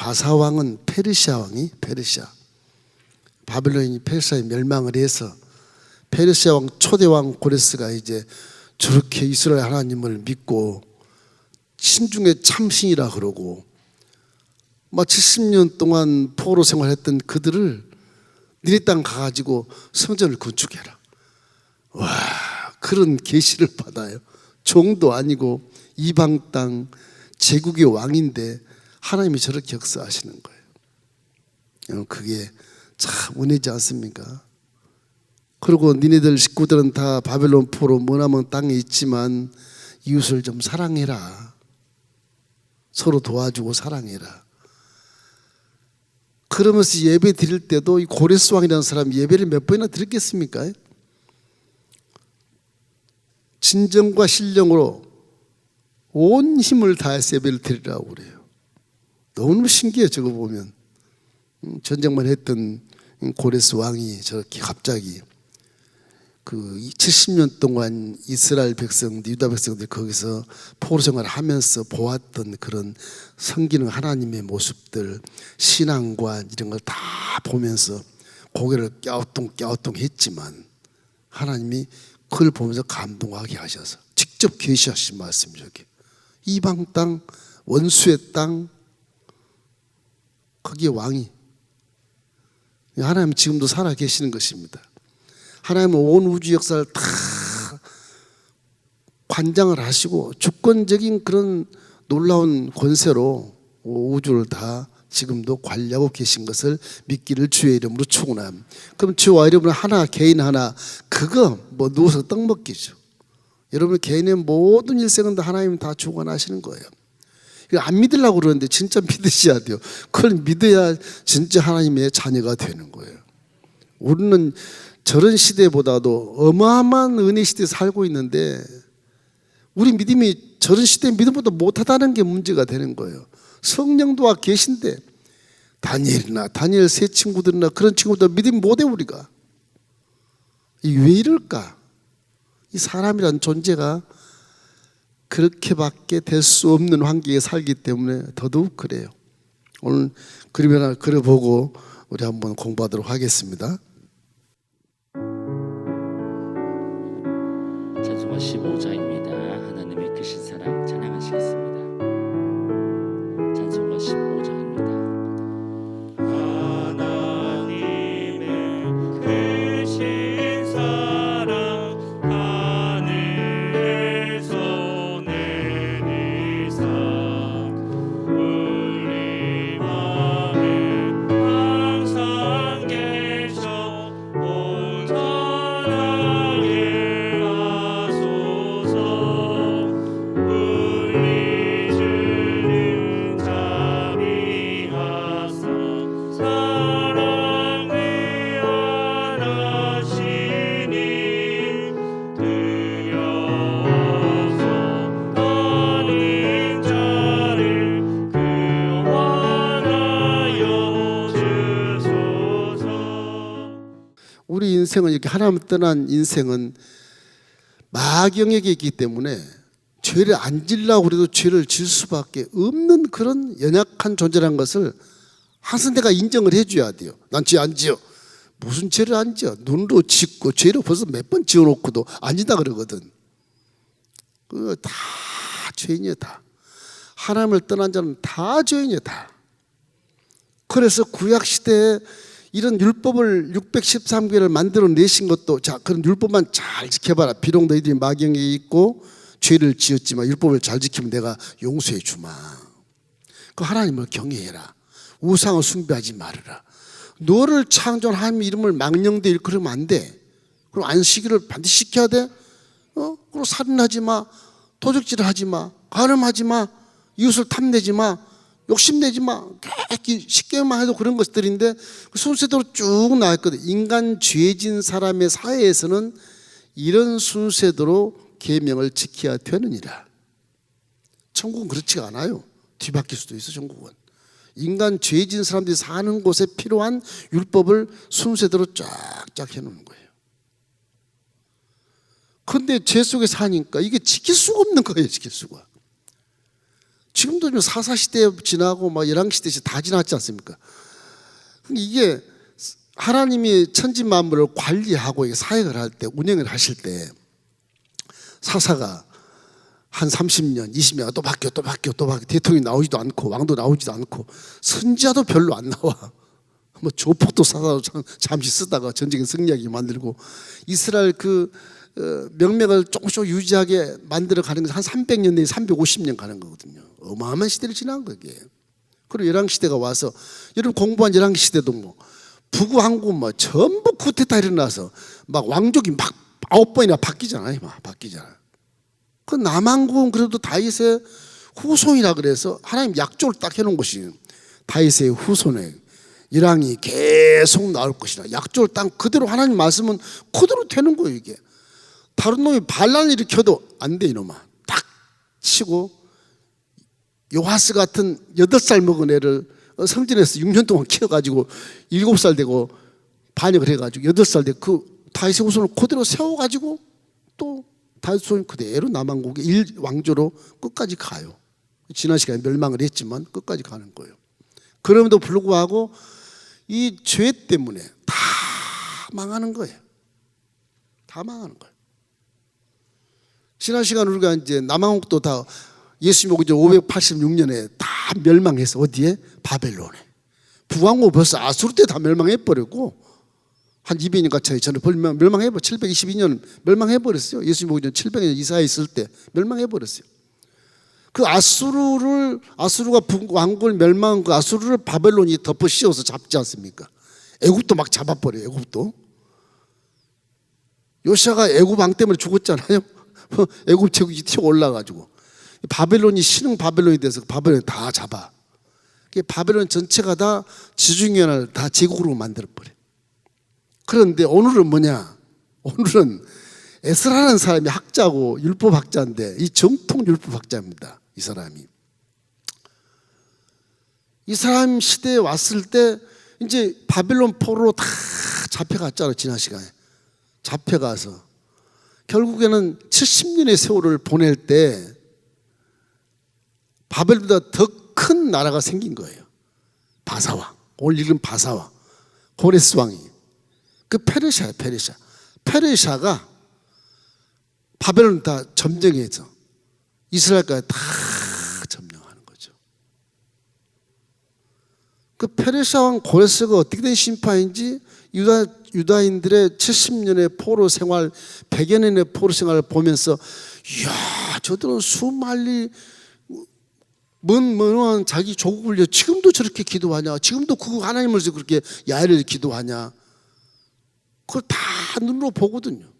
바사 왕은 페르시아 바벨론이 페르시아에 멸망을 해서 페르시아 왕 초대 왕 고레스가 이제 저렇게 이스라엘 하나님을 믿고 신중에 참신이라 그러고 막 70년 동안 포로 생활했던 그들을 니네 땅 가가지고 성전을 건축해라. 와, 그런 계시를 받아요. 종도 아니고 이방 땅 제국의 왕인데 하나님이 저렇게 역사하시는 거예요. 그게 참 은혜지 않습니까? 그리고 니네들 식구들은 다 바벨론 포로 머나먼 땅에 있지만 이웃을 좀 사랑해라. 서로 도와주고 사랑해라. 그러면서 예배 드릴 때도 이 고레스 왕이라는 사람이 예배를 몇 번이나 드렸겠습니까? 진정과 신령으로 온 힘을 다해서 예배를 드리라고 그래요. 너무 신기해요. 저거 보면 전쟁만 했던 고레스 왕이 저렇게 갑자기 그 70년 동안 이스라엘 백성들, 유다 백성들 거기서 포로 생활을 하면서 보았던 그런 섬기는 하나님의 모습들, 신앙과 이런 걸 다 보면서 고개를 갸우뚱 했지만 하나님이 그걸 보면서 감동하게 하셔서 직접 계시하신 말씀이 저게 이방 땅, 원수의 땅, 거기에 왕이 하나님 지금도 살아 계시는 것입니다. 하나님은 온 우주 역사를 다 관장을 하시고 주권적인 그런 놀라운 권세로 우주를 다 지금도 관리하고 계신 것을 믿기를 주의 이름으로 축원합니다. 그럼 주와 여러분 하나, 개인 하나, 그거 뭐 누워서 떡 먹기죠. 여러분 개인의 모든 일생은 다 하나님 다 주관하시는 거예요. 안 믿으려고 그러는데 진짜 믿으셔야 돼요. 그걸 믿어야 진짜 하나님의 자녀가 되는 거예요. 우리는 저런 시대보다도 어마어마한 은혜 시대에 살고 있는데 우리 믿음이 저런 시대의 믿음보다 못하다는 게 문제가 되는 거예요. 성령도 와 계신데 다니엘 세 친구들이나 그런 친구들 믿음 못해 우리가. 왜 이럴까? 이 사람이란 존재가 그렇게밖에 될 수 없는 환경에 살기 때문에 더더욱 그래요. 오늘 그림 하나 그려보고 우리 한번 공부하도록 하겠습니다. 찬송가 15장입니다. 하나님의 크신 사랑 찬양하시겠습니다. 찬송가 15장입니다. 하나님의 크신 사랑 하늘에서 내리사 우리 맘에 항상 계셔 온전하게 하소서. 우리 주님 자비하사 사랑 위안하시니 두려워서 떠는 자를 구원하여 주소서. 우리 인생은 이렇게 하나님 떠난 인생은 마경에게 있기 때문에 죄를 안 지려고 그래도 죄를 질 수밖에 없는 그런 연약한 존재라는 것을 항상 내가 인정을 해줘야 돼요. 난 죄 안 지어. 무슨 죄를 안 지어? 눈으로 짓고 죄를 벌써 몇 번 지어놓고도 안 지다 그러거든. 그거 다 죄인이야 다. 하나님을 떠난 자는 다 죄인이야 다. 그래서 구약시대에 이런 율법을 613개를 만들어내신 것도 자 그런 율법만 잘 지켜봐라. 비록 너희들이 마경에 있고 죄를 지었지만 율법을 잘 지키면 내가 용서해 주마. 그 하나님을 경외해라. 우상을 숭배하지 말아라. 너를 창조한 하나님 이름을 망령되 일컬으면 안 돼. 그럼 안식일을 반드시 지켜야 돼. 그리고 살인하지 마. 도적질을 하지 마. 간음하지 마. 이웃을 탐내지 마. 욕심내지 마. 쉽게만 해도 그런 것들인데 그 순서대로 쭉 나왔거든. 인간 죄진 사람의 사회에서는 이런 순서대로 계명을 지켜야 되느니라. 천국은 그렇지가 않아요. 뒤바뀔 수도 있어. 천국은 인간 죄진 사람들이 사는 곳에 필요한 율법을 순서대로 쫙쫙 해놓는 거예요. 그런데 죄 속에 사니까 이게 지킬 수가 없는 거예요. 지킬 수가. 지금도 좀 사사시대 지나고 막 열왕시대 다 지났지 않습니까? 이게 하나님이 천지 만물을 관리하고 사역을 할 때, 운영을 하실 때 사사가 한 30년, 20년 또 바뀌어 대통령이 나오지도 않고 왕도 나오지도 않고 선지자도 별로 안 나와. 뭐 조폭도 사사로 잠시 쓰다가 전쟁에 승리하게 만들고 이스라엘 명맥을 조금씩 유지하게 만들어 가는 것이 한 300년 내에 350년 가는 거거든요. 어마어마한 시대를 지난 거기에. 그리고 열왕시대가 와서 여러분 공부한 열왕시대도 뭐 북우 항구 뭐 전부 쿠데타 일어나서 막 왕족이 막 9번이나 바뀌잖아요. 막 바뀌잖아요. 그 남한국은 그래도 다윗의 후손이라 그래서 하나님 약조를 딱 해놓은 것이 다윗의 후손에 열왕이 계속 나올 것이라 약조를 딱 그대로 하나님 말씀은 그대로 되는 거예요. 이게 다른 놈이 반란을 일으켜도 안 돼 이놈아. 딱 치고 요하스 같은 8살 먹은 애를 성전에서 6년 동안 키워가지고 7살 되고 반역을 해가지고 8살 되고 그 다윗의 후손을 그대로 세워가지고 또 다윗 후손이 그대로 남한국의 왕조로 끝까지 가요. 지난 시간에 멸망을 했지만 끝까지 가는 거예요. 그럼에도 불구하고 이 죄 때문에 다 망하는 거예요. 다 망하는 거예요. 지난 시간 우리가 이제 남한국도 다 예수님 오기 전 586년에 다 멸망해서 어디에? 바벨론에. 북왕국 벌써 아수르 때 다 멸망해버렸고 한 200년 가까이 전에 멸망해버렸어요. 722년 멸망해버렸어요. 예수님 오기 전 700년 이사야 있을 때 멸망해버렸어요. 그 아수르가 북왕국을 멸망한 그 아수르를 바벨론이 덮어 씌워서 잡지 않습니까? 애굽도 막 잡아버려요. 애굽도. 요시아가 애굽 왕 때문에 죽었잖아요. 애굽 제국이 튀어 올라가지고 바벨론이 신흥 바벨론이 돼서 바벨론이 다 잡아. 바벨론 전체가 다 지중해를 다 제국으로 만들어버려. 그런데 오늘은 뭐냐? 오늘은 에스라는 사람이 학자고 율법학자인데 이 정통 율법학자입니다. 이 사람이. 이 사람 시대에 왔을 때 이제 바벨론 포로로 다 잡혀갔잖아요. 지난 시간에. 잡혀가서 결국에는 70년의 세월을 보낼 때 바벨보다 더 큰 나라가 생긴 거예요. 바사왕. 오늘 읽은 바사왕. 고레스 왕이. 그 페르시아예요. 페르시아가 바벨론 다 점령해서 이스라엘까지 다 점령하는 거죠. 그 페르시아 왕 고레스가 어떻게 된 심판인지 유다인들의 70년의 포로 생활, 100여 년의 포로 생활을 보면서 이야, 저들은 수만리 먼 자기 조국을 위해 지금도 저렇게 기도하냐, 지금도 그 하나님을 위해서 그렇게 야외를 기도하냐, 그걸 다 눈으로 보거든요.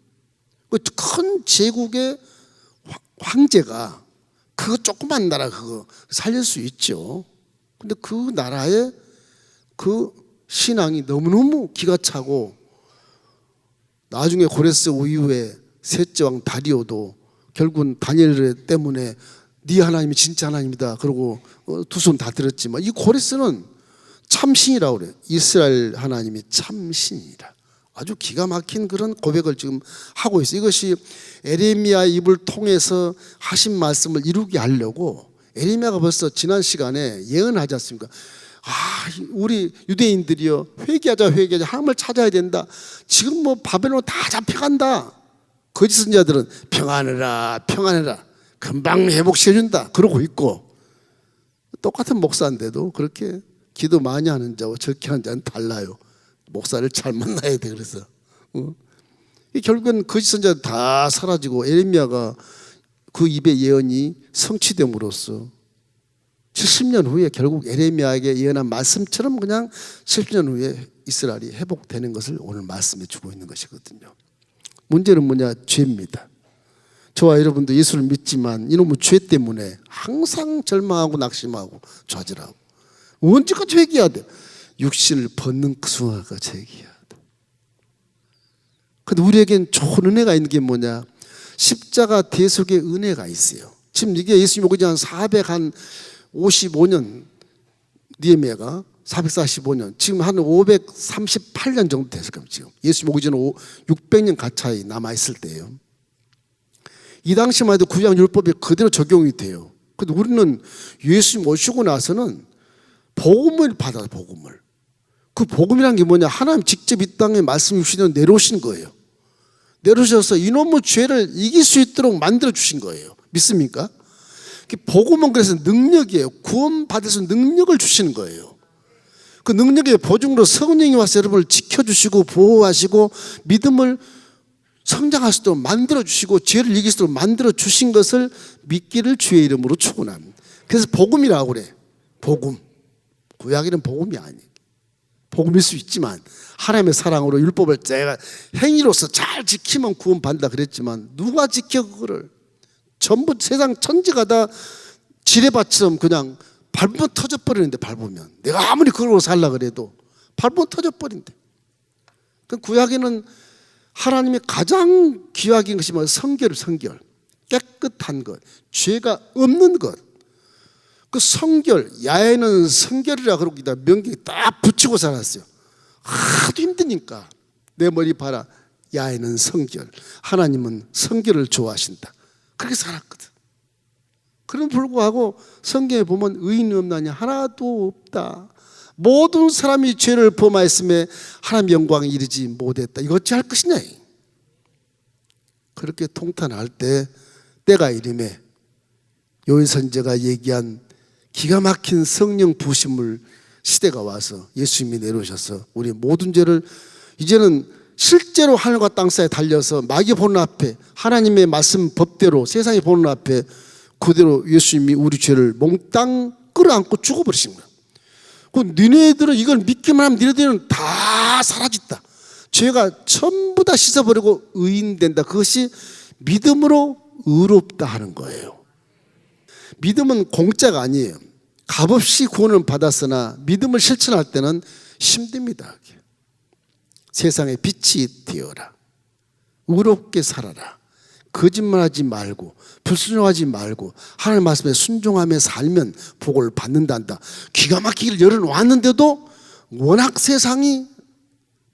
그 큰 제국의 황제가 그거 조그만 나라 그거 살릴 수 있죠. 근데 그 나라의 그 신앙이 너무너무 기가 차고 나중에 고레스 이후에 셋째 왕 다리오도 결국은 다니엘 때문에 네 하나님이 진짜 하나님이다 그러고 두 손 다 들었지만 이 고레스는 참신이라고 그래요. 이스라엘 하나님이 참신이라. 아주 기가 막힌 그런 고백을 지금 하고 있어요. 이것이 에레미야 입을 통해서 하신 말씀을 이루게 하려고 에레미야가 벌써 지난 시간에 예언하지 않습니까? 우리 유대인들이요, 회개하자 하나님을 찾아야 된다. 지금 뭐 바벨론 다 잡혀간다. 거짓 선지자들은 평안해라 금방 회복시켜준다 그러고 있고, 똑같은 목사인데도 그렇게 기도 많이 하는 자와 적게 하는 자는 달라요. 목사를 잘 만나야 돼. 그래서 결국엔 거짓 선지자 다 사라지고 에레미야가 그 입의 예언이 성취됨으로써 70년 후에 결국 에레미야에게 예언한 말씀처럼 그냥 70년 후에 이스라엘이 회복되는 것을 오늘 말씀해 주고 있는 것이거든요. 문제는 뭐냐? 죄입니다. 저와 여러분도 예수를 믿지만 이놈의 죄 때문에 항상 절망하고 낙심하고 좌절하고 언제까지 회개해야 돼? 육신을 벗는 그 순간까지 회개해야 돼. 근데 우리에겐 좋은 은혜가 있는 게 뭐냐? 십자가 대속의 은혜가 있어요. 지금 이게 예수님 오기 전 455년 니에미야가 445년 지금 한 538년 정도 됐을 겁니다. 지금 예수님 오기 전 600년 가까이 남아 있을 때예요. 이 당시만 해도 구약 율법이 그대로 적용이 돼요. 근데 우리는 예수님 오시고 나서는 복음을 받아요. 복음을. 그 복음이란 게 뭐냐? 하나님 직접 이 땅에 말씀 주시는 내려오신 거예요. 내려오셔서 이놈의 죄를 이길 수 있도록 만들어 주신 거예요. 믿습니까? 복음은 그래서 능력이에요. 구원 받을 수 있는 능력을 주시는 거예요. 그 능력의 보증으로 성령이 와서 여러분을 지켜주시고 보호하시고 믿음을 성장할 수 있도록 만들어 주시고 죄를 이길 수 있도록 만들어 주신 것을 믿기를 주의 이름으로 축원합니다. 그래서 복음이라고 그래. 복음. 구약에는 복음이 아니에요. 복음일 수 있지만 하나님의 사랑으로 율법을 제가 행위로서 잘 지키면 구원 받는다 그랬지만 누가 지켜 그거를? 전부 세상 천지가 다 지뢰밭처럼 그냥 밟으면 터져버리는데 밟으면 내가 아무리 그러고 살라 그래도 밟으면 터져버린대. 그 구약에는 하나님의 가장 귀하긴 것이 뭐예요? 성결. 깨끗한 것, 죄가 없는 것. 그 성결, 야훼는 성결이라 그러고 있다. 명경에 딱 붙이고 살았어요. 하도 힘드니까 내 머리 봐라. 야훼는 성결. 하나님은 성결을 좋아하신다. 그렇게 살았거든. 그럼 불구하고 성경에 보면 의인이 없나니 하나도 없다. 모든 사람이 죄를 범하였음에 하나님 영광에 이르지 못했다. 이거 어찌 할 것이냐. 그렇게 통탄할 때 때가 이름에 요엘 선지자가 얘기한 기가 막힌 성령 부심을 시대가 와서 예수님이 내려오셔서 우리 모든 죄를 이제는 실제로 하늘과 땅 사이에 달려서 마귀 보는 앞에 하나님의 말씀 법대로 세상이 보는 앞에 그대로 예수님이 우리 죄를 몽땅 끌어안고 죽어버리신 거예요. 그 너네들은 이걸 믿기만 하면 너네들은 다 사라졌다. 죄가 전부 다 씻어버리고 의인 된다. 그것이 믿음으로 의롭다 하는 거예요. 믿음은 공짜가 아니에요. 값없이 구원을 받았으나 믿음을 실천할 때는 힘듭니다. 세상에 빛이 되어라. 의롭게 살아라. 거짓말하지 말고 불순종하지 말고 하나님 말씀에 순종하며 살면 복을 받는단다. 기가 막히게 열어놓았는데도 워낙 세상이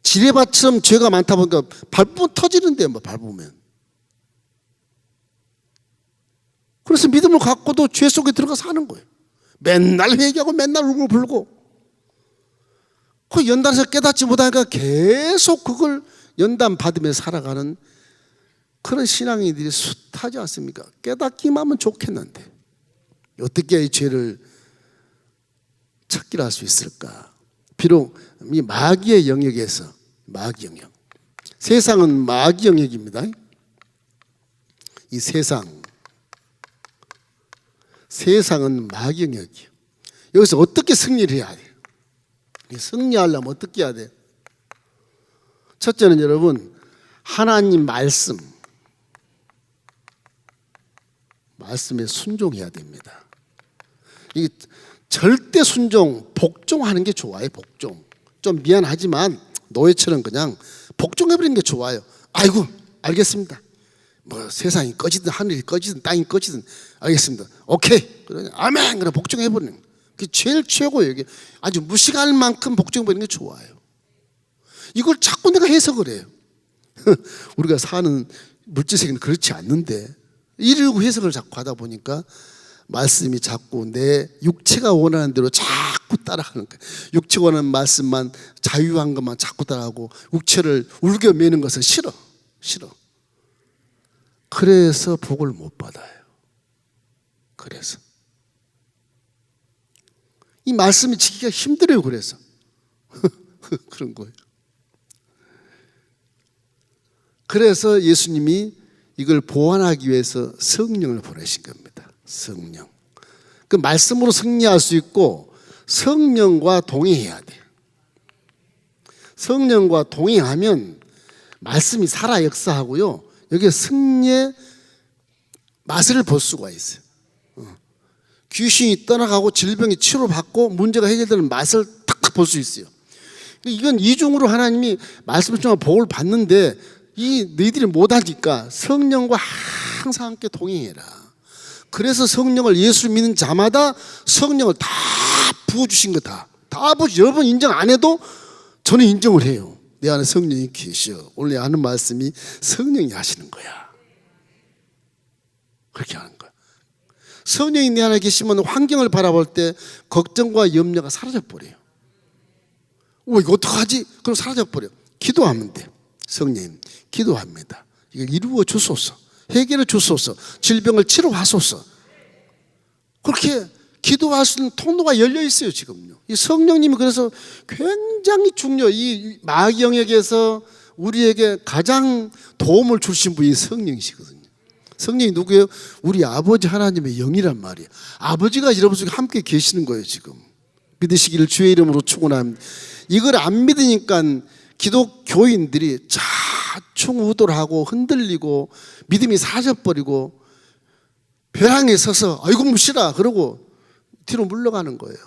지뢰밭처럼 죄가 많다 보니까 밟으면 터지는데 뭐 밟으면. 그래서 믿음을 갖고도 죄 속에 들어가 사는 거예요. 맨날 회개하고 맨날 울고 불고 그 연단에서 깨닫지 못하니까 계속 그걸 연단 받으며 살아가는 그런 신앙인들이 숱하지 않습니까? 깨닫기만 하면 좋겠는데 어떻게 이 죄를 척결할 수 있을까? 비록 이 마귀의 영역에서 마귀 영역, 세상은 마귀 영역입니다. 이 세상은 마귀 영역이에요. 여기서 어떻게 승리를 해야 돼요? 승리하려면 어떻게 해야 돼요? 첫째는 여러분 하나님 말씀에 순종해야 됩니다. 이 절대 순종, 복종하는 게 좋아요. 복종. 좀 미안하지만 노예처럼 그냥 복종해버리는 게 좋아요. 아이고 알겠습니다. 뭐 세상이 꺼지든 하늘이 꺼지든 땅이 꺼지든 알겠습니다. 오케이. 그러냐 아멘. 그래 복종해버리는 거. 그게 제일 최고예요. 이게 아주 무식할 만큼 복종해버리는 게 좋아요. 이걸 자꾸 내가 해석을 해요. 우리가 사는 물질세계는 그렇지 않는데 이러고 해석을 자꾸 하다 보니까 말씀이 자꾸 내 육체가 원하는 대로 자꾸 따라가는 거예요. 육체가 원하는 말씀만 자유한 것만 자꾸 따라하고 육체를 울겨매는 것은 싫어. 그래서 복을 못 받아요. 그래서 이 말씀이 지키기가 힘들어요. 그래서 그런 거예요. 그래서 예수님이 이걸 보완하기 위해서 성령을 보내신 겁니다. 성령. 그 말씀으로 승리할 수 있고 성령과 동행해야 돼요. 성령과 동행하면 말씀이 살아 역사하고요. 여기에 승리의 맛을 볼 수가 있어요. 귀신이 떠나가고 질병이 치료받고 문제가 해결되는 맛을 탁 볼 수 있어요. 이건 이중으로 하나님이 말씀을 통해 복을 받는데 이 너희들이 못하니까 성령과 항상 함께 동행해라. 그래서 성령을 예수를 믿는 자마다 성령을 다 부어주신 거다. 다 부어주시. 여러분 인정 안 해도 저는 인정을 해요. 내 안에 성령이 계셔. 원래 하는 말씀이 성령이 하시는 거야. 그렇게 하는 거야. 성령이 내 안에 계시면 환경을 바라볼 때 걱정과 염려가 사라져버려요. 이거 어떡하지? 그럼 사라져버려. 기도하면 돼. 성령님 기도합니다. 이걸 이루어 주소서, 해결해 주소서, 질병을 치료하소서. 그렇게 기도할 수 있는 통로가 열려 있어요. 지금요. 이 성령님이 그래서 굉장히 중요해요. 이 마귀 영역에서 우리에게 가장 도움을 주신 분이 성령이시거든요. 성령이 누구예요? 우리 아버지 하나님의 영이란 말이에요. 아버지가 여러분 속에 함께 계시는 거예요. 지금 믿으시기를 주의 이름으로 축원합니다. 이걸 안 믿으니까 기독교인들이 좌충우돌하고 흔들리고 믿음이 사라져버리고 벼랑에 서서 아이고 무시라 그러고 뒤로 물러가는 거예요.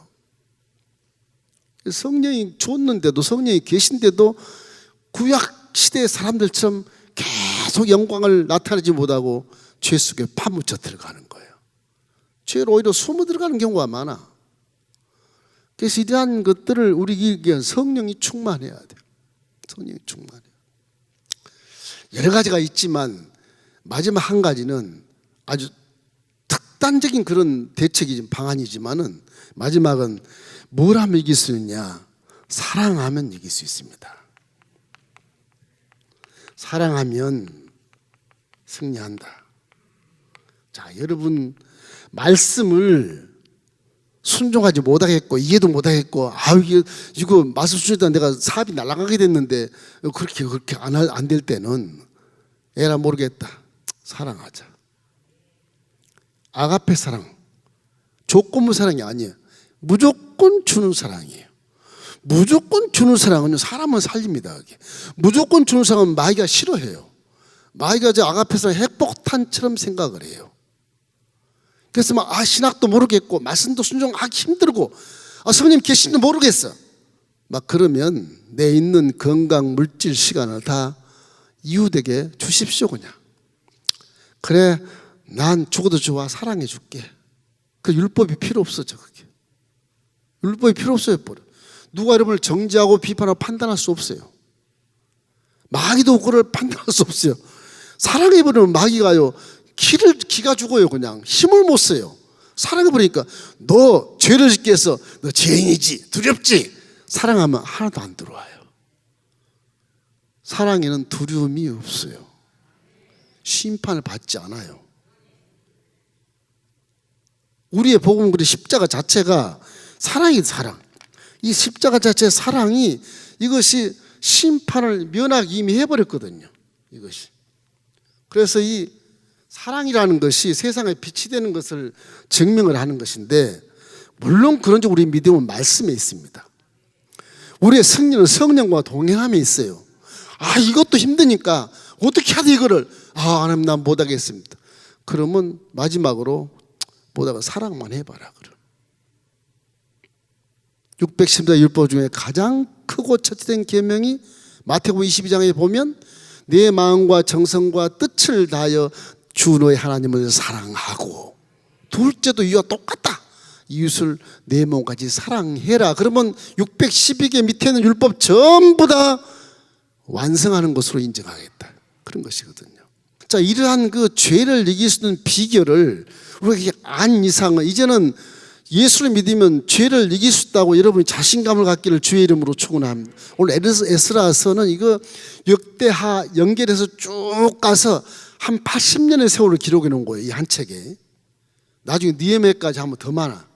성령이 줬는데도, 성령이 계신데도 구약 시대의 사람들처럼 계속 영광을 나타내지 못하고 죄 속에 파묻혀 들어가는 거예요. 죄로 오히려 숨어 들어가는 경우가 많아. 그래서 이러한 것들을 우리에게 성령이 충만해야 돼요. 성령이 충만해요. 여러 가지가 있지만 마지막 한 가지는 아주 극단적인 그런 대책이 방안이지만은 마지막은 뭘 하면 이길 수 있냐? 사랑하면 이길 수 있습니다. 사랑하면 승리한다. 자, 여러분 말씀을 순종하지 못하겠고 이해도 못하겠고 이거 말씀 순종했다 내가 사업이 날아가게 됐는데 그렇게 안 될 때는 에라 모르겠다. 사랑하자. 아가페 사랑, 조건부 사랑이 아니에요. 무조건 주는 사랑이에요. 무조건 주는 사랑은요, 사람은 살립니다. 무조건 주는 사랑은 마귀가 싫어해요. 마귀가 저 아가페 사랑 핵폭탄처럼 생각을 해요. 그래서 신학도 모르겠고 말씀도 순종하기 힘들고 성령 계신도 모르겠어. 그러면 내 있는 건강, 물질, 시간을 다 이웃에게 주십시오. 그냥 그래 난 죽어도 좋아. 사랑해 줄게. 그 율법이 필요 없어져. 그게 율법이 필요 없어요. 누가 여러분을 정죄하고 비판하고 판단할 수 없어요. 마귀도 그걸 판단할 수 없어요. 사랑해버리면 마귀가요 기가 죽어요. 그냥 힘을 못 써요. 사랑해버리니까 너 죄를 짓게 해서 너 죄인이지, 두렵지. 사랑하면 하나도 안 들어와요. 사랑에는 두려움이 없어요. 심판을 받지 않아요. 우리의 복음, 그리 십자가 자체가 사랑이 사랑. 이 십자가 자체의 사랑이 이것이 심판을 면하게 이미 해버렸거든요. 이것이. 그래서 이 사랑이라는 것이 세상에 빛이 되는 것을 증명을 하는 것인데, 물론 그런지 우리 믿음은 말씀에 있습니다. 우리의 승리는 성령과 동행함에 있어요. 이것도 힘드니까 어떻게 하든 이거를 하나님 난 못하겠습니다. 그러면 마지막으로 못하고 사랑만 해봐라. 610자 율법 중에 가장 크고 첫째된 계명이 마태복음 22장에 보면 내 마음과 정성과 뜻을 다하여 주 너의 하나님을 사랑하고, 둘째도 이와 똑같다. 이웃을 내 몸까지 사랑해라. 그러면 612개 밑에 있는 율법 전부 다 완성하는 것으로 인정하겠다. 그런 것이거든요. 자, 이러한 그 죄를 이길 수 있는 비결을 우리가 안 이상은 이제는 예수를 믿으면 죄를 이길 수 있다고 여러분이 자신감을 갖기를 주의 이름으로 축원합니다. 오늘 에스라서는 이거 역대하 연결해서 쭉 가서 한 80년의 세월을 기록해 놓은 거예요. 이 한 책에. 나중에 느헤미야까지 하면 더 많아.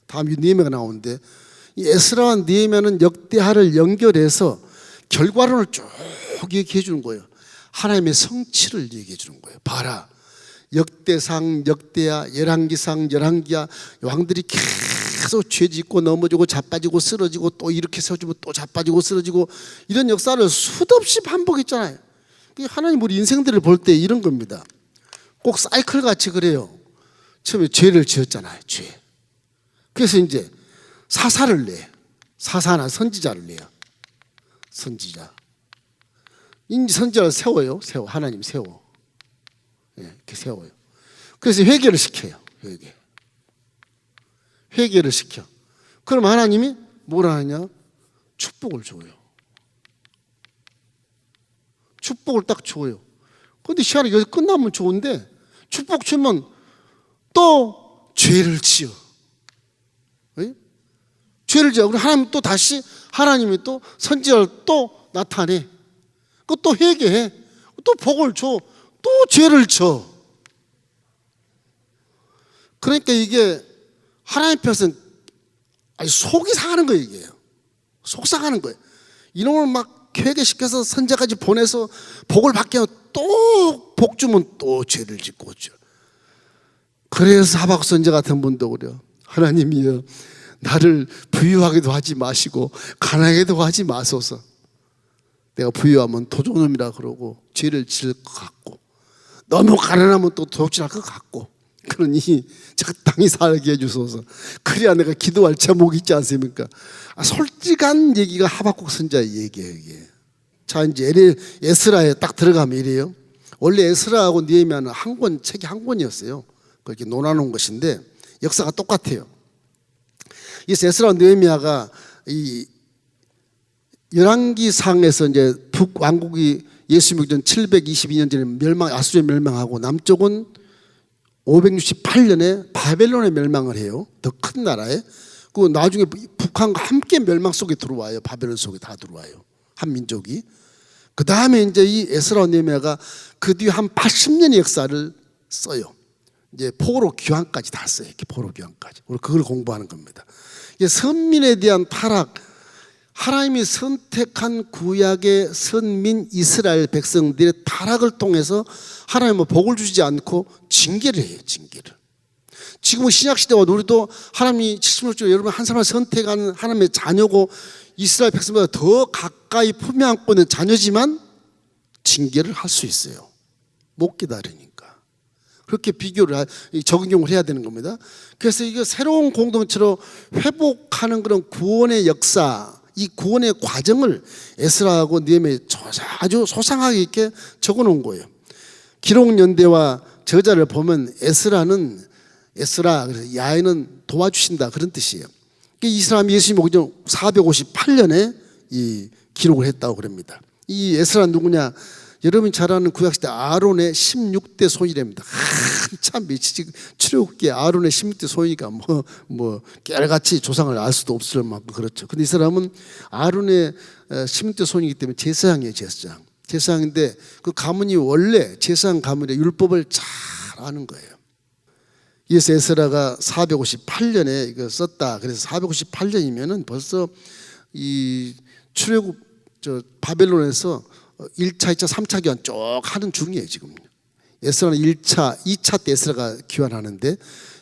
다음 느헤미야가 나오는데, 이 에스라와 느헤미야는 역대하를 연결해서 결과론을 쭉 얘기해 주는 거예요. 하나님의 성취를 얘기해 주는 거예요. 봐라, 역대상, 역대하, 열왕기상, 열왕기하, 왕들이 계속 죄 짓고 넘어지고 자빠지고 쓰러지고 또 이렇게 세워지고 또 자빠지고 쓰러지고 이런 역사를 수도 없이 반복했잖아요. 하나님 우리 인생들을 볼 때 이런 겁니다. 꼭 사이클 같이 그래요. 처음에 죄를 지었잖아요. 죄. 그래서 이제 사사를 내. 사사나 선지자를 내요. 선지자. 선지자를 세워요. 하나님 세워. 이렇게 세워요. 그래서 회개를 시켜요. 회개를 시켜. 그럼 하나님이 뭘 하느냐? 축복을 줘요. 축복을 딱 줘요. 그런데 시간이 여기서 끝나면 좋은데 축복 주면 또 죄를 지어. 예? 죄를 지어. 그럼 하나님 또 다시 하나님이 또 선지자를 또 나타내. 또 회개해. 또 복을 줘. 또 죄를 져. 그러니까 이게 하나님 앞에서는 속이 상하는 거예요, 이게. 속 상하는 거예요. 이놈을 막 회개시켜서 선자까지 보내서 복을 받게 하면 또 복 주면 또 죄를 짓고 오죠. 그래서 하박국 선자 같은 분도 그래요. 하나님이여, 나를 부유하게도 하지 마시고 가난하게도 하지 마소서. 내가 부유하면 도둑놈이라 그러고 죄를 지을 것 같고, 너무 가난하면 또 도둑질할 것 같고, 그러니 적당히 살게 해주소서. 그래야 내가 기도할 제목이 있지 않습니까? 솔직한 얘기가 하박국 선자의 얘기예요, 이게. 자, 이제 에스라에 딱 들어가면 이래요. 원래 에스라하고 느헤미야는 책이 한 권이었어요. 그렇게 논하는 것인데 역사가 똑같아요. 그래서 에스라와 느헤미야가 이 열왕기상에서 이제 북왕국이 예수 믿기 전 722년 전에 아수르에 멸망하고 남쪽은 568년에 바벨론에 멸망을 해요. 더 큰 나라에. 그 나중에 북한과 함께 멸망 속에 들어와요. 바벨론 속에 다 들어와요. 한 민족이. 그 다음에 이제 이 에스라와 느헤미야가 그 뒤에 한 80년의 역사를 써요. 이제 포로 귀환까지 다 써요. 이렇게 포로 귀환까지. 우리 그걸 공부하는 겁니다. 이게 선민에 대한 타락, 하나님이 선택한 구약의 선민 이스라엘 백성들의 타락을 통해서 하나님은 복을 주지 않고 징계를 해요. 징계를. 지금은 신약시대와 우리도 하나님이 70년 여러분 한 사람을 선택하는 하나님의 자녀고 이스라엘 백성보다 더 가까이 품에 안고 있는 자녀지만 징계를 할 수 있어요. 못 기다리니까. 그렇게 비교를 적용을 해야 되는 겁니다. 그래서 이거 새로운 공동체로 회복하는 그런 구원의 역사, 이 구원의 과정을 에스라하고 느헤미야에 아주 소상하게 이렇게 적어놓은 거예요. 기록연대와 저자를 보면 에스라, 야훼는 도와주신다, 그런 뜻이에요. 이 사람이 예수 믿기 전 458년에 이 기록을 했다고 그럽니다. 이 에스라는 누구냐? 여러분이 잘 아는 구약시대 아론의 16대 손이랍니다. 참 미치지. 출애굽기에 아론의 16대 손이니까 뭐 깨알같이 조상을 알 수도 없을 만큼 그렇죠. 근데 이 사람은 아론의 16대 손이기 때문에 제사장이에요, 제사장. 제사장인데 그 가문이 원래 제사장 가문의 율법을 잘 아는 거예요. 그래서 에스라가 458년에 이거 썼다. 그래서 458년이면은 벌써 이 출애굽 바벨론에서 1차, 2차, 3차 귀환 쭉 하는 중이에요, 지금. 에스라는 2차 때 에스라가 귀환하는데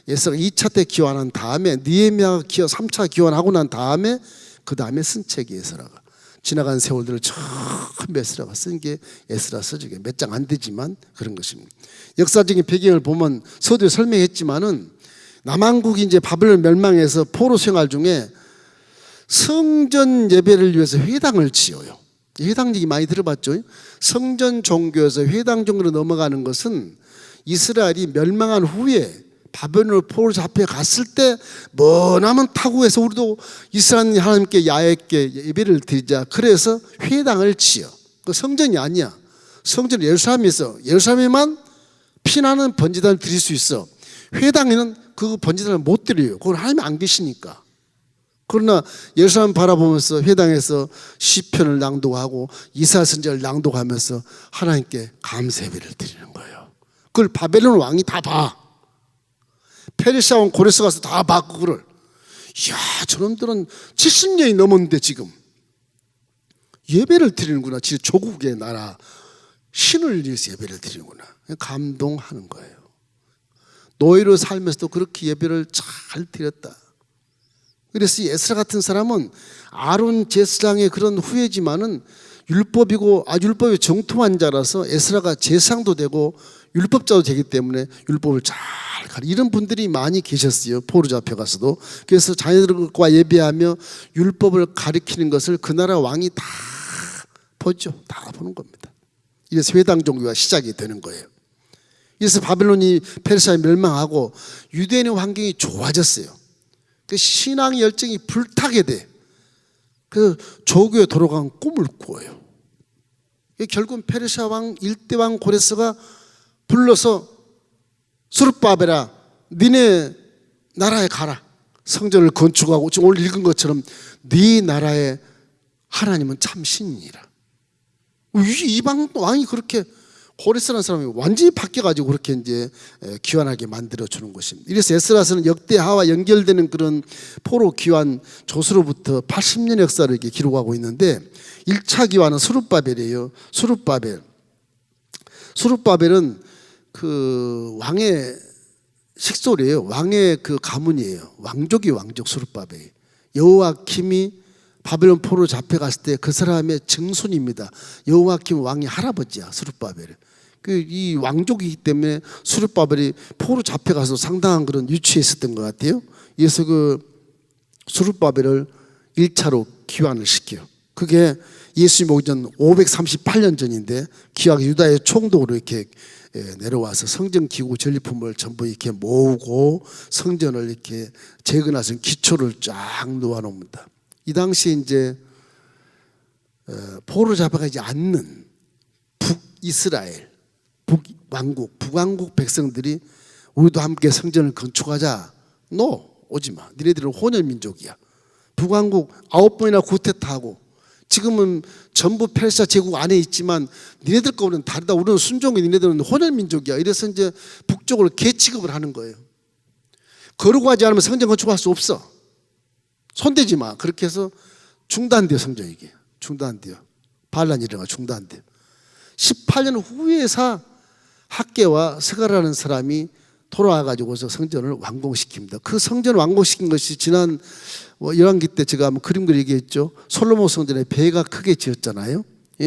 에스라가 2차 때 귀환한 다음에 느헤미야가 3차 귀환하고 난 다음에 그 다음에 쓴 책이 에스라가. 지나간 세월들을 처음 에스라가 쓴 게 에스라 서적이에요. 몇 장 안 되지만 그런 것입니다. 역사적인 배경을 보면 서두에 설명했지만은 남한국이 이제 바벨론 멸망해서 포로 생활 중에 성전 예배를 위해서 회당을 지어요. 회당 얘기 많이 들어봤죠? 성전 종교에서 회당 종교로 넘어가는 것은 이스라엘이 멸망한 후에 바벨론 포로 잡혀 갔을 때 머나먼 타국에서 우리도 이스라엘 하나님께 야훼께 예배를 드리자. 그래서 회당을 지어. 그 성전이 아니야. 성전은 예루살렘에 있어. 예루살렘에만 피나는 번제단을 드릴 수 있어. 회당에는 그 번제단을 못 드려요. 그건 하나님이 안 계시니까. 그러나 예루살렘 바라보면서 회당에서 시편을 낭독하고 이사야 선지자를 낭독하면서 하나님께 감사 예배를 드리는 거예요. 그걸 바벨론 왕이 다 봐. 페르시아 왕 고레스 가서 다 봐, 그거를. 이야, 저놈들은 70년이 넘었는데 지금 예배를 드리는구나. 진짜 조국의 나라 신을 위해서 예배를 드리는구나. 감동하는 거예요. 노예로 살면서도 그렇게 예배를 잘 드렸다. 그래서 이 에스라 같은 사람은 아론 제사장의 그런 후예지만은 율법이고 율법에 정통한 자라서 에스라가 제사장도 되고 율법자도 되기 때문에 율법을 잘 가르쳐. 이런 분들이 많이 계셨어요. 포로 잡혀가서도. 그래서 자녀들과 예배하며 율법을 가르치는 것을 그 나라 왕이 다 보죠. 다 보는 겁니다. 이래서 회당 종교가 시작이 되는 거예요. 그래서 바벨론이 페르시아에 멸망하고 유대인의 환경이 좋아졌어요. 그 신앙의 열정이 불타게 돼. 그래서 조교에 돌아간 꿈을 꾸어요. 결국은 페르시아 왕 1대 왕 고레스가 불러서 수르바벨아, 니네 나라에 가라. 성전을 건축하고 지금 오늘 읽은 것처럼 네 나라의 하나님은 참 신이라. 이방 왕이 그렇게 고레스라는 사람이 완전히 바뀌어가지고 그렇게 이제 귀환하게 만들어주는 것입니다. 이래서 에스라서는 역대하와 연결되는 그런 포로 귀환 조수로부터 80년 역사를 이렇게 기록하고 있는데 1차 귀환은 수룹바벨이에요. 수룹바벨은 그 왕의 식솔이에요. 왕의 그 가문이에요. 왕족 수룹바벨. 여호와킴이 바벨론 포로 잡혀갔을 때 그 사람의 증손입니다. 여호와킴 왕의 할아버지야, 수룹바벨. 이 왕족이기 때문에 수룹바벨이 포로 잡혀가서 상당한 그런 유치에 있었던 것 같아요. 그래서 그 수룹바벨을 1차로 귀환을 시켜요. 그게 예수님 오기 전 538년 전인데 귀하게 유다의 총독으로 이렇게 내려와서 성전 기구 전리품을 전부 이렇게 모으고 성전을 이렇게 재건하신 기초를 쫙 놓아놓습니다. 이 당시 이제 포로 잡아가지 않는 북이스라엘, 북왕국 백성들이 우리도 함께 성전을 건축하자. 오지 마. 니네들은 혼혈민족이야. 북왕국 9번이나 구태타하고 지금은 전부 페르시아 제국 안에 있지만 니네들 거는 다르다. 우리는 순종이, 니네들은 혼혈민족이야. 이래서 이제 북쪽으로 개취급을 하는 거예요. 거룩하지 않으면 성전 건축할 수 없어. 손대지 마. 그렇게 해서 중단돼요. 성전이 이게 중단돼요. 반란 일어나가 중단돼요. 18년 후에서 학계와 스가라는 사람이 돌아와가지고서 성전을 완공시킵니다. 그 성전을 완공시킨 것이 지난 열왕기 때 제가 한번 그림 얘기했죠. 솔로몬 성전에 배가 크게 지었잖아요.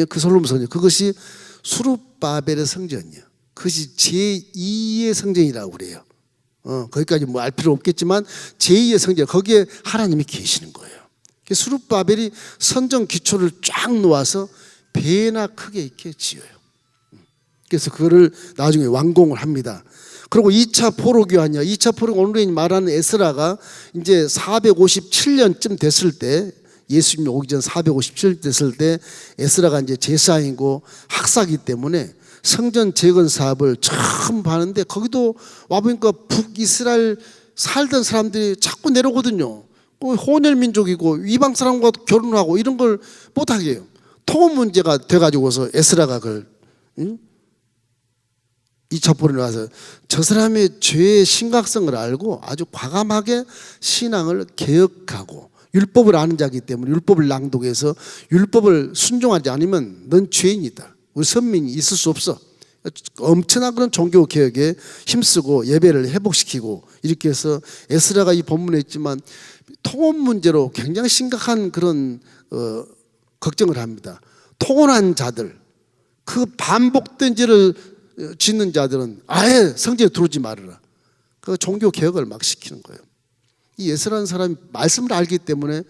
그 솔로몬 성전, 그것이 수룹바벨의 성전이에요. 그것이 제2의 성전이라고 그래요. 거기까지 뭐 알 필요 없겠지만 제2의 성전, 거기에 하나님이 계시는 거예요. 수룹바벨이 성전 기초를 쫙 놓아서 배나 크게 이렇게 지어요. 그래서 그거를 나중에 완공을 합니다. 그리고 2차 포로교환이요. 2차 포로 오늘 말하는 에스라가 이제 457년쯤 됐을 때, 예수님이 오기 전 457년 됐을 때 에스라가 이제 제사장이고 학사기 때문에 성전 재건 사업을 처음 하는데 거기도 와보니까 북이스라엘 살던 사람들이 자꾸 내려오거든요. 혼혈민족이고 이방 사람과 결혼하고 이런 걸 못하게 해요. 통혼 문제가 돼가지고서 에스라가 그걸 2차 포로에 와서 저 사람의 죄의 심각성을 알고 아주 과감하게 신앙을 개혁하고, 율법을 아는 자이기 때문에 율법을 낭독해서 율법을 순종하지 않으면 넌 죄인이다. 우리 선민이 있을 수 없어. 엄청난 그런 종교 개혁에 힘쓰고 예배를 회복시키고 이렇게 해서 에스라가 이 본문에 있지만 통혼 문제로 굉장히 심각한 그런 걱정을 합니다. 통혼한 자들, 그 반복된 죄를 짓는 자들은 아예 성전에 들어오지 말아라. 그 종교 개혁을 막 시키는 거예요. 이 에스라는 사람이 말씀을 알기 때문에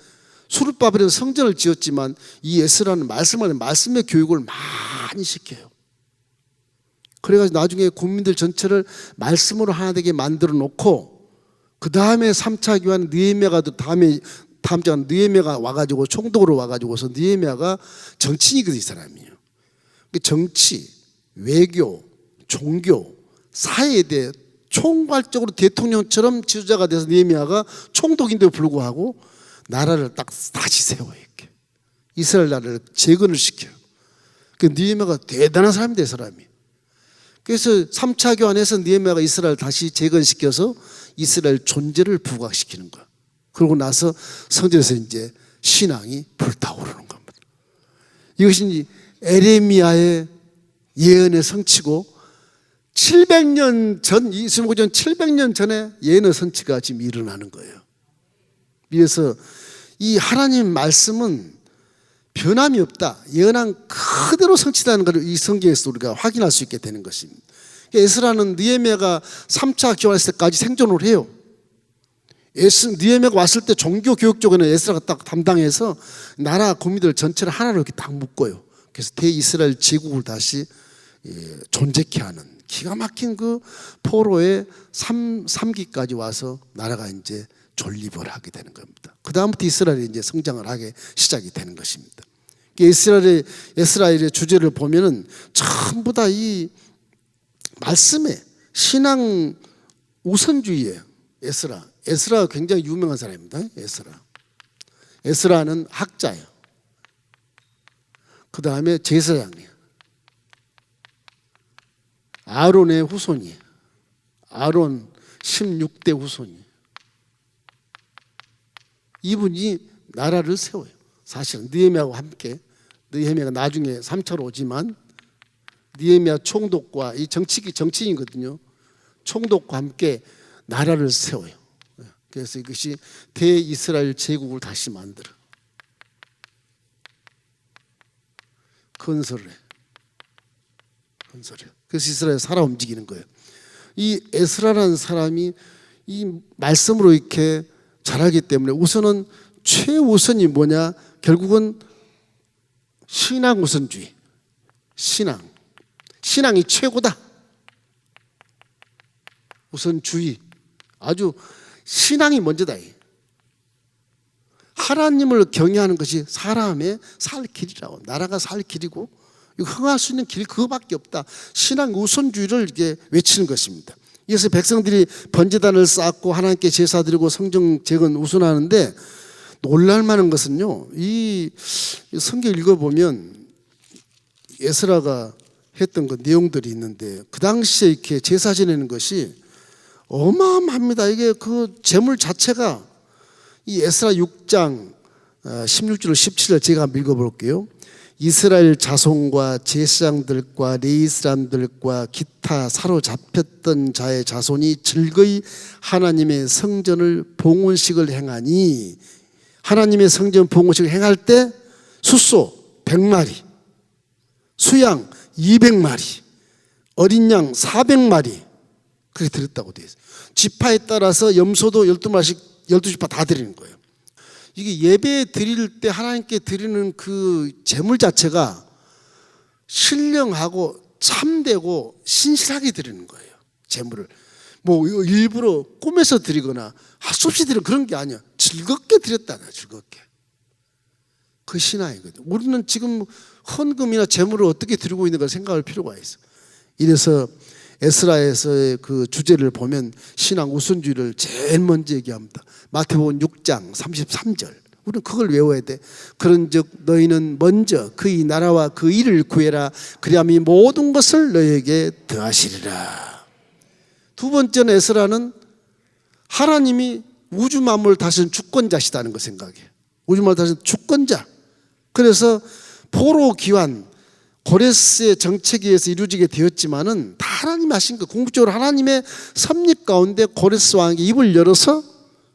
수룹바벨은 성전을 지었지만 이 에스라는 말씀의 교육을 많이 시켜요. 그래가지고 나중에 국민들 전체를 말씀으로 하나 되게 만들어 놓고, 그 다음에 3차 교환 느헤미야가 다음 장은 느헤미야가 와가지고 총독으로 와가지고서 느헤미야가 정치인이거든요. 이 사람이에요. 정치, 외교, 종교, 사회에 대해 총괄적으로 대통령처럼 지도자가 돼서 느헤미야가 총독인데도 불구하고 나라를 딱 다시 세워요. 이렇게 이스라엘 나라를 재건을 시켜요. 그 느헤미야가 대단한 사람인데, 사람이. 그래서 3차 교환에서 느헤미야가 이스라엘 다시 재건시켜서 이스라엘 존재를 부각시키는 거야. 그러고 나서 성전에서 이제 신앙이 불타오르는 겁니다. 이것이 에레미야의 예언의 성취고 700년 전, 예수님 오기 전 700년 전에 예언의 성취가 지금 일어나는 거예요. 그래서 이 하나님 말씀은 변함이 없다. 예언한 그대로 성취되는 것을 이 성경에서 우리가 확인할 수 있게 되는 것입니다. 에스라는 느헤미야가 3차 교환했을 때까지 생존을 해요. 느헤미야가 왔을 때 종교 교육 쪽에는 에스라가 딱 담당해서 나라 국민들 전체를 하나로 이렇게 딱 묶어요. 그래서 대이스라엘 제국을 다시 존재케 하는 기가 막힌 그 포로의 3기까지 와서 나라가 이제 존립을 하게 되는 겁니다. 그 다음부터 이스라엘이 이제 성장을 하게 시작이 되는 것입니다. 이스라엘의 주제를 보면은 전부 다 이 말씀에 신앙 우선주의예요. 에스라가 굉장히 유명한 사람입니다. 에스라는 학자예요. 그 다음에 제사장이에요. 아론의 후손이에요. 아론 16대 후손이에요. 이분이 나라를 세워요. 사실은 느헤미야하고 함께. 느헤미야가 나중에 3차로 오지만 느헤미야 총독과 이 정치인이거든요. 총독과 함께 나라를 세워요. 그래서 이것이 대이스라엘 제국을 다시 만들어 건설을 해. 그래서 이스라엘 살아 움직이는 거예요. 이 에스라라는 사람이 이 말씀으로 이렇게 잘하기 때문에 우선은 최우선이 뭐냐? 결국은 신앙 우선주의. 신앙이 최고다. 우선주의. 아주 신앙이 먼저다. 하나님을 경외하는 것이 사람의 살 길이라고. 나라가 살 길이고 흥할 수 있는 길 그거밖에 없다. 신앙 우선주의를 이렇게 외치는 것입니다. 이어서 백성들이 번제단을 쌓고 하나님께 제사드리고 성정 제건 우선하는데 놀랄만한 것은요. 이 성경 읽어보면 에스라가 했던 그 내용들이 있는데 그 당시에 이렇게 제사 지내는 것이 어마어마합니다. 이게 그 제물 자체가 이 에스라 6장 16절 17절 제가 한번 읽어볼게요. 이스라엘 자손과 제사장들과 레위 사람들과 기타 사로잡혔던 자의 자손이 즐거이 하나님의 성전을 봉헌식을 행하니 하나님의 성전 봉헌식을 행할 때 숫소 100마리, 수양 200마리, 어린 양 400마리 그렇게 드렸다고 되어 있어요. 지파에 따라서 염소도 12마리씩 12지파 다 드리는 거예요. 이게 예배 드릴 때 하나님께 드리는 그 제물 자체가 신령하고 참되고 신실하게 드리는 거예요. 제물을 뭐 일부러 꾸며서 드리거나 할 수 없이 드리는 그런 게 아니야. 즐겁게 드렸다는 즐겁게. 그 신앙이거든. 우리는 지금 헌금이나 제물을 어떻게 드리고 있는가 생각할 필요가 있어. 이래서 에스라에서의 그 주제를 보면 신앙 우선주의를 제일 먼저 얘기합니다. 마태복음 6장 33절. 우리는 그걸 외워야 돼. 그런즉 너희는 먼저 그의 나라와 그 일을 구해라. 그리하면 이 모든 것을 너희에게 더하시리라. 두 번째는 에스라는 하나님이 우주 만물을 다스리는 주권자시다는 거 생각해. 우주 만물을 다스리는 주권자. 그래서 포로 기환 고레스의 정책에 의해서 이루어지게 되었지만은 다 하나님이 하신 거. 궁극적으로 하나님의 섭립 가운데 고레스 왕에게 입을 열어서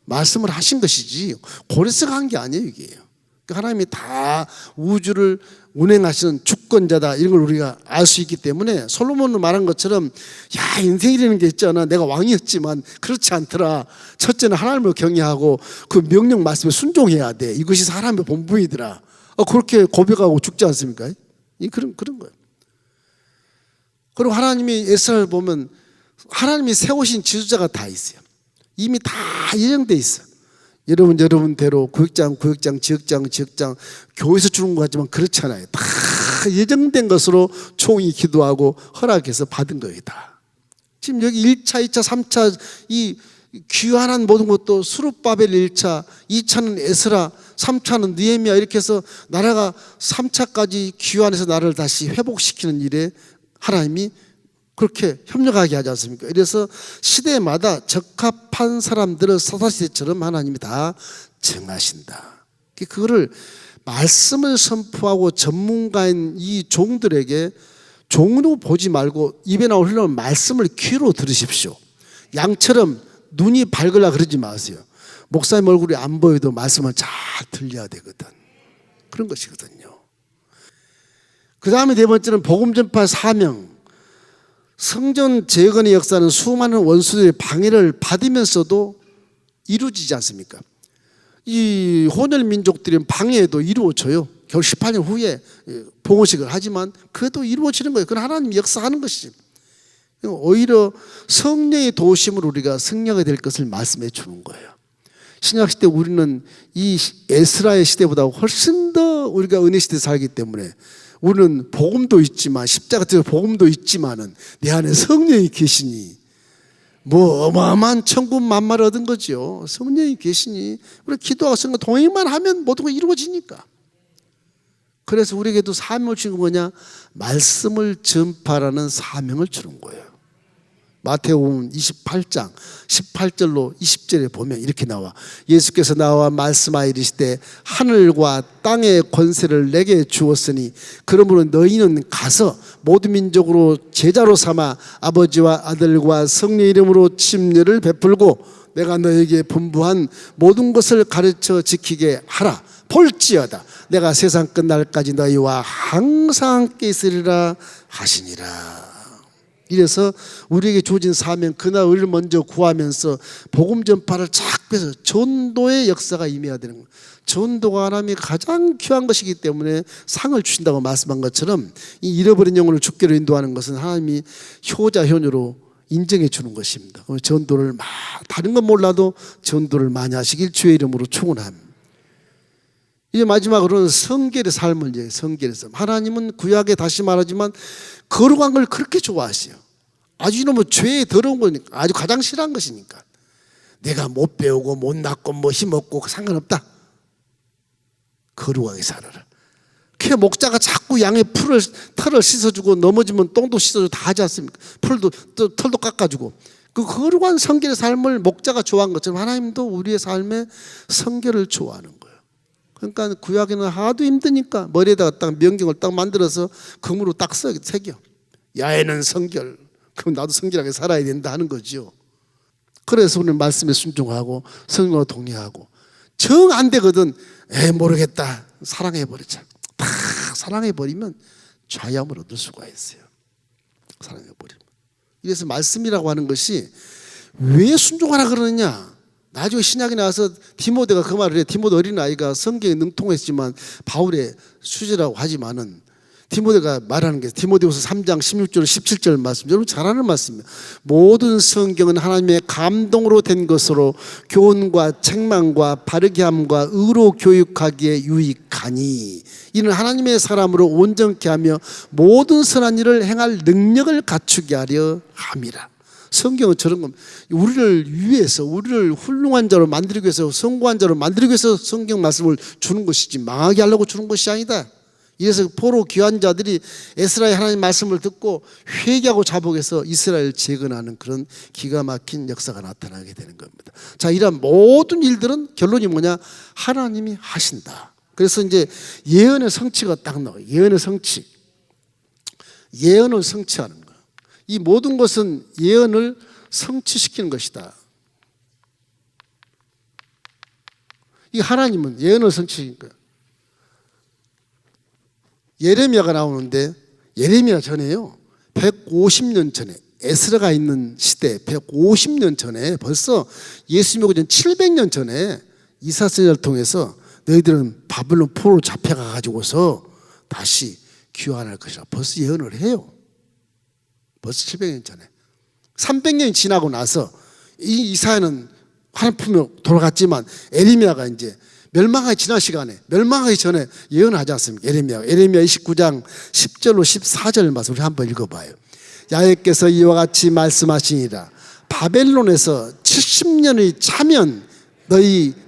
말씀을 하신 것이지 고레스가 한 게 아니에요. 이게요. 하나님이 다 우주를 운행하시는 주권자다 이런 걸 우리가 알 수 있기 때문에 솔로몬은 말한 것처럼 야 인생이라는 게 있잖아. 내가 왕이었지만 그렇지 않더라. 첫째는 하나님을 경외하고 그 명령 말씀에 순종해야 돼. 이것이 사람의 본분이더라. 그렇게 고백하고 죽지 않습니까? 그런 거예요. 그리고 하나님이 에스라를 보면 하나님이 세우신 지도자가 다 있어요. 이미 다 예정돼 있어. 여러분대로 구역장, 지역장 교회에서 주는 것 같지만 그렇지 않아요. 다 예정된 것으로 총이 기도하고 허락해서 받은 거예요. 다. 지금 여기 1차, 2차, 3차 이 귀환한 모든 것도 스룹바벨 1차, 2차는 에스라, 3차는 느헤미야 이렇게 해서 나라가 3차까지 귀환해서 나라를 다시 회복시키는 일에 하나님이 그렇게 협력하게 하지 않습니까? 그래서 시대마다 적합한 사람들을 사사시대처럼 하나님이 다 정하신다. 그거를 말씀을 선포하고 전문가인 이 종들에게 종으로 보지 말고 입에 나올 흘러오는 말씀을 귀로 들으십시오. 양처럼 눈이 밝으려 그러지 마세요. 목사님 얼굴이 안 보여도 말씀을 잘 들려야 되거든. 그런 것이거든요. 그 다음에 네 번째는 복음 전파 사명. 성전 재건의 역사는 수많은 원수들의 방해를 받으면서도 이루어지지 않습니까? 이 혼혈 민족들은 방해도 이루어져요. 겨우 18년 후에 봉헌식을 하지만 그래도 이루어지는 거예요. 그건 하나님이 역사하는 것이지. 오히려 성령의 도우심으로 우리가 승리하게 될 것을 말씀해 주는 거예요. 신약시대 우리는 이 에스라의 시대보다 훨씬 더 우리가 은혜시대에 살기 때문에 우리는 복음도 있지만 십자가 때문에 복음도 있지만은 내 안에 성령이 계시니 뭐 어마어마한 천군 만마를 얻은 거죠. 성령이 계시니 우리 기도하고 성령 동행만 하면 모든 거 이루어지니까. 그래서 우리에게도 사명을 주는 건 뭐냐? 말씀을 전파라는 사명을 주는 거예요. 마태복음 28장 18절로 20절에 보면 이렇게 나와. 예수께서 나와 말씀하여 이르시되 하늘과 땅의 권세를 내게 주었으니 그러므로 너희는 가서 모든 민족으로 제자로 삼아 아버지와 아들과 성령 이름으로 침례를 베풀고 내가 너에게 분부한 모든 것을 가르쳐 지키게 하라. 볼지어다 내가 세상 끝날까지 너희와 항상 함께 있으리라 하시니라. 이래서 우리에게 주어진 사명, 그날 우리를 먼저 구하면서 복음 전파를 자꾸 해서 전도의 역사가 임해야 되는 거예요. 전도가 하나님이 가장 귀한 것이기 때문에 상을 주신다고 말씀한 것처럼 이 잃어버린 영혼을 주께로 인도하는 것은 하나님이 효자 효녀로 인정해 주는 것입니다. 전도를 다른 건 몰라도 전도를 많이 하시길 주의 이름으로 축원합니다. 이제 마지막으로는 성결의 삶을 얘기해요. 성결의 삶. 하나님은 구약에 다시 말하지만 거룩한 걸 그렇게 좋아하세요. 아주 이놈의 죄에 더러운 거니까, 아주 가장 싫어한 것이니까. 내가 못 배우고 못 낳고 뭐 힘없고 상관없다. 거룩하게 살아라. 그 목자가 자꾸 양의 털을 씻어주고 넘어지면 똥도 씻어주고 다 하지 않습니까? 털도 깎아주고. 그 거룩한 성결의 삶을 목자가 좋아한 것처럼 하나님도 우리의 삶에 성결을 좋아하는 거예요. 그러니까 구약에는 하도 힘드니까 머리에다가 딱 명경을 딱 만들어서 금으로 딱 새겨. 야에는 성결. 그럼 나도 성결하게 살아야 된다 하는 거죠. 그래서 우리는 말씀에 순종하고 성령과 동의하고 정 안 되거든. 모르겠다. 사랑해버리자. 다 사랑해버리면 자유함을 얻을 수가 있어요. 사랑해버리면. 이래서 말씀이라고 하는 것이 왜 순종하라 그러느냐. 나중에 신약에 나와서 디모데가 그 말을 해. 디모데 어린아이가 성경에 능통했지만 바울의 수제라고 하지만은 디모데가 말하는 게 디모데후서 3장 16절 17절 말씀, 여러분 잘 아는 말씀이에요. 모든 성경은 하나님의 감동으로 된 것으로 교훈과 책망과 바르게 함과 의로 교육하기에 유익하니 이는 하나님의 사람으로 온전케 하며 모든 선한 일을 행할 능력을 갖추게 하려 함이라. 성경은 저런 겁니다. 우리를 위해서, 우리를 훌륭한 자로 만들기 위해서, 성공한 자로 만들기 위해서 성경 말씀을 주는 것이지 망하게 하려고 주는 것이 아니다. 이래서 포로 귀한 자들이 에스라의 하나님 말씀을 듣고 회개하고 자복해서 이스라엘 재건하는 그런 기가 막힌 역사가 나타나게 되는 겁니다. 자, 이런 모든 일들은 결론이 뭐냐? 하나님이 하신다. 그래서 이제 예언의 성취가 딱 나와요. 예언의 성취. 예언을 성취하는 거예요. 이 모든 것은 예언을 성취시키는 것이다. 이 하나님은 예언을 성취시키는 거예요. 예레미야가 나오는데 예레미야 전에요. 150년 전에 에스라가 있는 시대 150년 전에 벌써 예수님 오기 전 700년 전에 이사야를 통해서 너희들은 바벨론 포로로 잡혀가 가지고서 다시 귀환할 것이라 벌써 예언을 해요. 벌써 700년 전에. 300년이 지나고 나서 이 이사야는 하나님 품에 돌아갔지만 에레미야가 이제 멸망하기 지난 시간에 멸망하기 전에 예언하지 않습니까? 예레미야 29장 10절로 14절 말씀 우리 한번 읽어봐요. 야훼께서 이와 같이 말씀하시니라. 바벨론에서 70년이 차면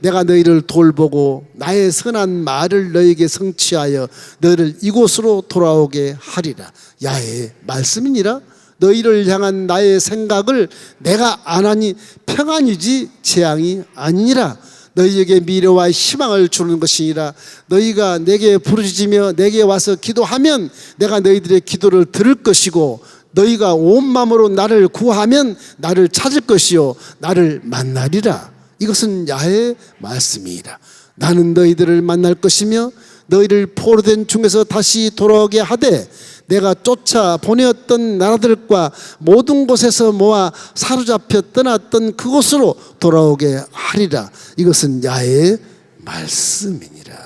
내가 너희를 돌보고 나의 선한 말을 너희에게 성취하여 너희를 이곳으로 돌아오게 하리라. 야훼의 말씀이니라. 너희를 향한 나의 생각을 내가 안 하니 평안이지 재앙이 아니니라. 너희에게 미래와 희망을 주는 것이니라. 너희가 내게 부르짖으며 내게 와서 기도하면 내가 너희들의 기도를 들을 것이고 너희가 온 마음으로 나를 구하면 나를 찾을 것이요 나를 만나리라. 이것은 야훼의 말씀이라. 나는 너희들을 만날 것이며 너희를 포로된 중에서 다시 돌아오게 하되 내가 쫓아 보내었던 나라들과 모든 곳에서 모아 사로잡혀 떠났던 그곳으로 돌아오게 하리라. 이것은 야훼의 말씀이니라.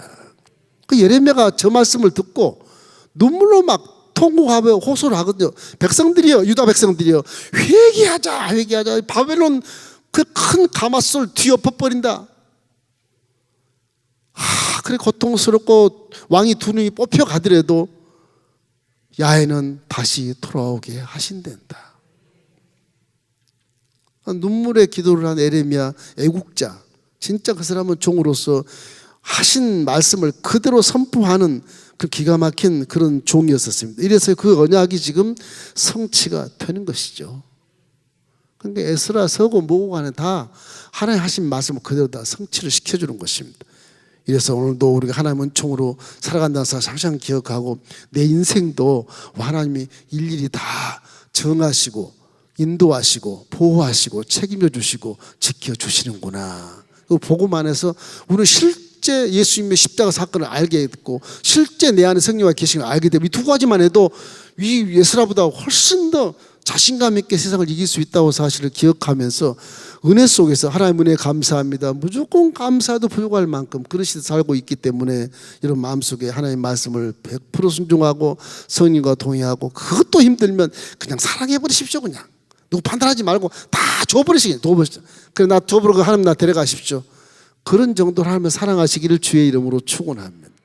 그 예레미야가 저 말씀을 듣고 눈물로 막 통곡하며 호소를 하거든요. 백성들이여, 유다 백성들이여, 회개하자, 회개하자. 바벨론 그 큰 가마솔 뒤엎어버린다. 그래 고통스럽고 왕이 두 눈이 뽑혀가더라도 야훼는 다시 돌아오게 하신단다. 눈물의 기도를 한 에레미야 애국자, 진짜 그 사람은 종으로서 하신 말씀을 그대로 선포하는 그 기가 막힌 그런 종이었었습니다. 이래서 그 언약이 지금 성취가 되는 것이죠. 그러니까 에스라 서고 뭐고 간에 다 하나님 하신 말씀을 그대로 다 성취를 시켜주는 것입니다. 이래서 오늘도 우리가 하나님 은총으로 살아간다는 사실 항상 기억하고 내 인생도 하나님이 일일이 다 정하시고 인도하시고 보호하시고 책임져 주시고 지켜주시는구나. 그 보고만 해서 우리는 실제 예수님의 십자가 사건을 알게 됐고 실제 내 안에 성령과 계신 걸 알게 되고 이 두 가지만 해도 이 예수라보다 훨씬 더 자신감 있게 세상을 이길 수 있다고 사실을 기억하면서 은혜 속에서 하나님 은혜 감사합니다. 무조건 감사도 부족할 만큼 그릇이 살고 있기 때문에 이런 마음속에 하나님 말씀을 100% 순종하고 성령과 동의하고 그것도 힘들면 그냥 사랑해버리십시오. 그냥 누구 판단하지 말고 다 줘버리시게 줘버리십시오. 그래 나 줘버리고 하나님 나 데려가십시오. 그런 정도로 하나님을 사랑하시기를 주의 이름으로 축원합니다.